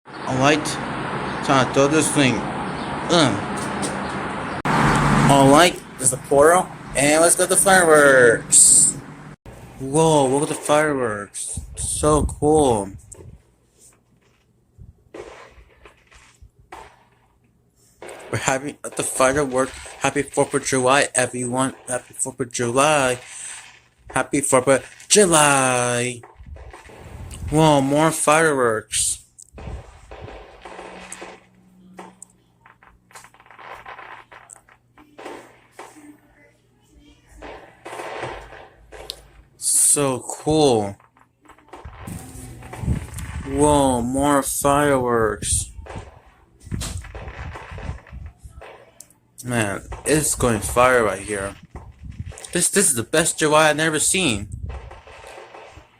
Alright, time to throw this thing. Alright, there's the portal, and let's go to fireworks. Whoa, look at the fireworks. So cool. We're having at the firework. Happy 4th of July, everyone. Happy 4th of July. Happy 4th of July. Whoa, more fireworks. So cool. Whoa, more fireworks. Man, it's going fire right here. This is the best July I've never seen.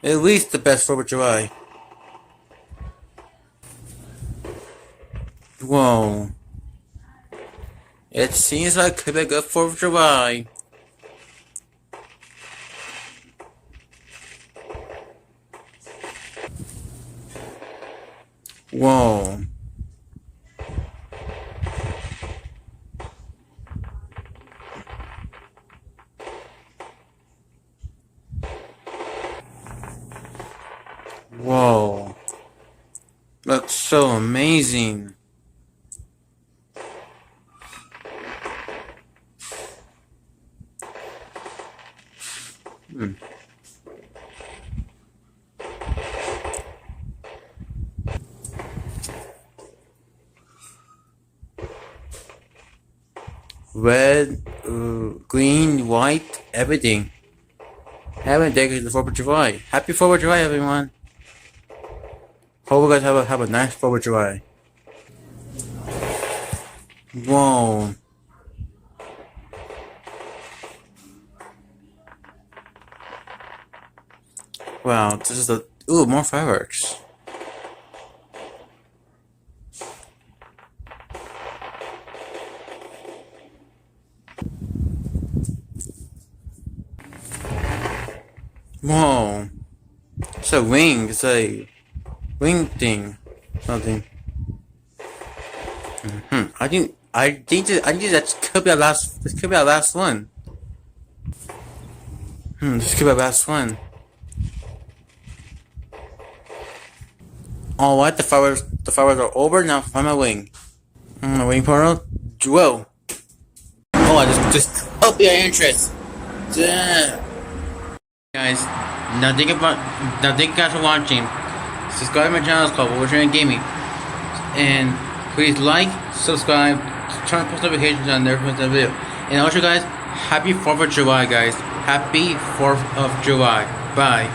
At least the best 4th of July. Whoa. It seems like it could be a good 4th of July. Whoa. Whoa. Looks so amazing. Red, green, white, everything. Having decorated the 4th of July. Happy 4th of July, everyone. Hope you guys have a nice 4th of July. Whoa. Wow, this is the more fireworks. Whoa. It's a wing, it's a wing thing. Something. I think that could be our last. This could be our last one. This could be our last one. Alright, the fireworks are over. Now find my wing. My wing portal. Whoa. Oh, I just hope your interest. Yeah. Guys, thank you guys for watching. Subscribe to my channel. It's called Wolverine Gaming. And please like, subscribe, turn on post notifications on there for the video. And also guys, happy 4th of July guys. Happy 4th of July. Bye.